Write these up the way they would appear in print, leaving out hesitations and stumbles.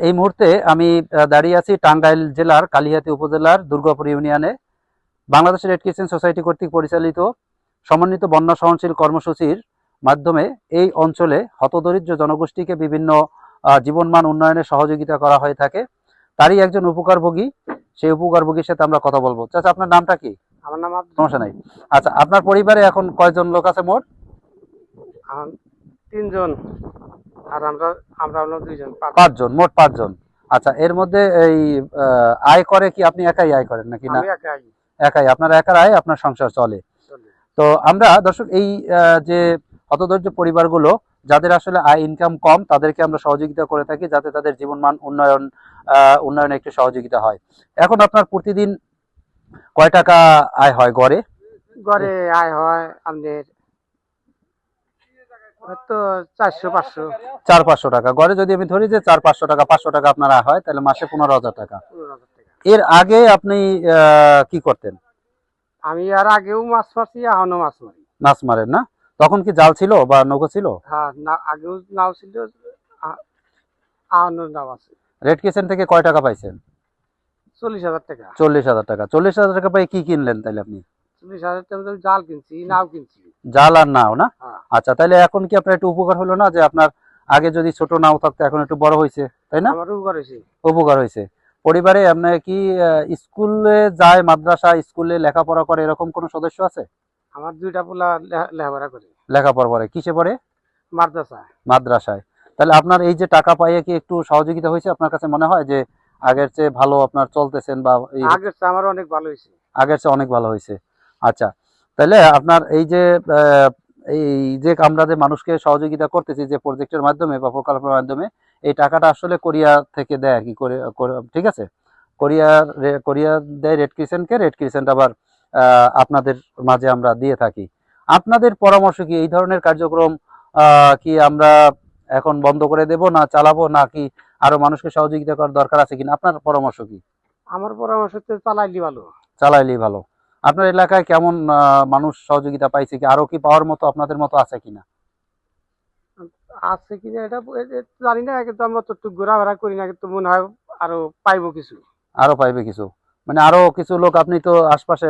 এই মুহূর্তে আমি দাঁড়িয়ে আছি টাঙ্গাইল জেলার কালিহাতী উপজেলার দুর্গাপুর ইউনিয়নে। বাংলাদেশ রেড ক্রিসেন্ট সোসাইটি কর্তৃক পরিচালিত সমন্বিত বন্যা সহনশীল কর্মসূচির মাধ্যমে এই অঞ্চলে হতদরিদ্র জনগোষ্ঠীকে বিভিন্ন জীবনমান উন্নয়নে সহযোগিতা করা হয়ে থাকে। তারই একজন উপকারভোগী, সেই উপকারভোগীর সাথে আমরা কথা বলবো। চাচা, আপনার নামটা কি? আমার নাম সমস্যা নাই। আচ্ছা, আপনার পরিবারে এখন কয়জন লোক আছে মোট? তিনজন, আর আমরা আমরা হলো দুইজন, পাঁচজন, মোট পাঁচজন। আচ্ছা, এর মধ্যে এই আয় করে কি আপনি একাই আয় করেন নাকি না? আমি একাই। একাই, আপনার একার আয় আপনার সংসার চলে। তো আমরা দর্শক এই যে হতদরিদ্র পরিবারগুলো যাদের আসলে আয় ইনকাম কম, তাদেরকে আমরা সহযোগিতা করে থাকি যাতে তাদের জীবনমান উন্নয়নে একটু সহযোগিতা হয়। এখন আপনার প্রতিদিন কয় টাকা আয় হয় গড়ে? গড়ে আয় হয় আমাদের হয়তো 400-500। 400-500 টাকা গড়ে। যদি আমি ধরি যে 400-500 টাকা, 500 টাকা আপনার আয় হয়, তাহলে মাসে 15,000 টাকা। এর আগে আপনি কি করতেন? আমি আর আগেও মাছ মারছি, এখনো মাছ মারি। মাছ মারেন না? তখন কি জাল ছিল বা নৌকো ছিল? হ্যাঁ, আগেও নাও ছিল, এখনো নাও আছে। রেড ক্রিসেন্ট থেকে কয় টাকা পাইছেন? 40,000 টাকা। 40,000 টাকা। 40,000 টাকা পাই কি কিনলেন তাহলে আপনি? 40,000 টাকা জাল কিনছি, নাও কিনছি। জাল আর নাও না? হ্যাঁ। আচ্ছা, তাহলে এখন কি আপনার একটু উপকার হলো না যে আপনার আগে যদি ছোট নাও থাকতো, এখন একটু বড় হয়েছে, তাই না? আমার উপকার হয়েছে। উপকার হয়েছে। পরিবারে আপনার কি স্কুলে যায়, মাদ্রাসা স্কুলে লেখাপড়া করে, এরকম কোনো সদস্য আছে? আমার দুইটা পোলা লেখাপড়া করে। লেখাপড়া পড়ে কিসে পড়ে? মাদ্রাসায়। মাদ্রাসায়। তাহলে আপনার এই যে টাকা পাইয়ে কি একটু সহযোগিতা হয়েছে? আপনার কাছে মনে হয় যে আগের চেয়ে ভালো আপনার চলতেছেন বা আগের চেয়ে আমার অনেক ভালো হয়েছে। আগের চেয়ে অনেক ভালো হয়েছে। আচ্ছা, তাহলে আপনার এই যে আমরা যে মানুষকে সহযোগিতা করতেছি যে প্রজেক্টের মাধ্যমে বা প্রকল্পের মাধ্যমে, এই টাকাটা আসলে কোরিয়া থেকে দেয় আর কি, ঠিক আছে? কোরিয়া দেয় রেড ক্রিসেন্টকে, রেড ক্রিসেন্ট আবার আপনাদের মাঝে আমরা দিয়ে থাকি। আপনাদের পরামর্শ কি এই ধরনের কার্যক্রম কি আমরা এখন বন্ধ করে দেব, না চালাবো, নাকি আরো মানুষকে সহযোগিতা করার দরকার আছে কিনা? আপনার পরামর্শ কি? আমার পরামর্শ হচ্ছে চালাইলি ভালো। চালাইলেই ভালো। আপনার এলাকায় কেমন মানুষ সহযোগিতা পাইছে, কি আরো কি পাওয়ার মতো আপনাদের মতো আছে কিনা? আছে কিনা এটা জানি না, কিন্তু আমরা তো একটু ঘোরাফেরা করি না, কিন্তু মনে হয় আরো পাইবো কিছু। আরো পাইবে কিছু, মানে আরো কিছু লোক আপনি তো আশপাশে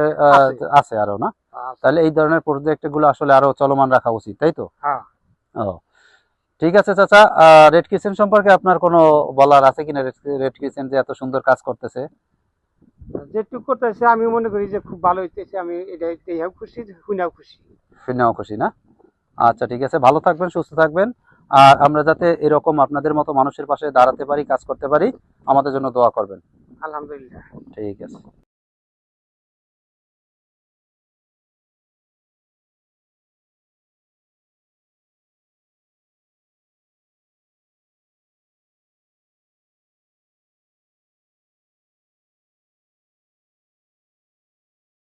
আছে আরো, না? তাহলে এই ধরনের প্রজেক্ট গুলো আসলে আরো চলমান রাখা উচিত, তাই তো? হ্যাঁ। ও, ঠিক আছে চাচা। রেড ক্রিসেন্ট সম্পর্কে আপনার কোনো বলার আছে কিনা? রেড ক্রিসেন্ট যে এত সুন্দর কাজ করতেছে, যেটুকু করতেছে আমি মনে করি যে খুব ভালো হইতেছে। আমি এটাই খুশি, শুনেও খুশি। শুনেও খুশি, না? আচ্ছা, ঠিক আছে, ভালো থাকবেন, সুস্থ থাকবেন। আর আমরা যাতে এরকম আপনাদের মতো মানুষের পাশে দাঁড়াতে পারি, কাজ করতে পারি, আমাদের জন্য দোয়া করবেন। আলহামদুলিল্লাহ। ঠিক আছে।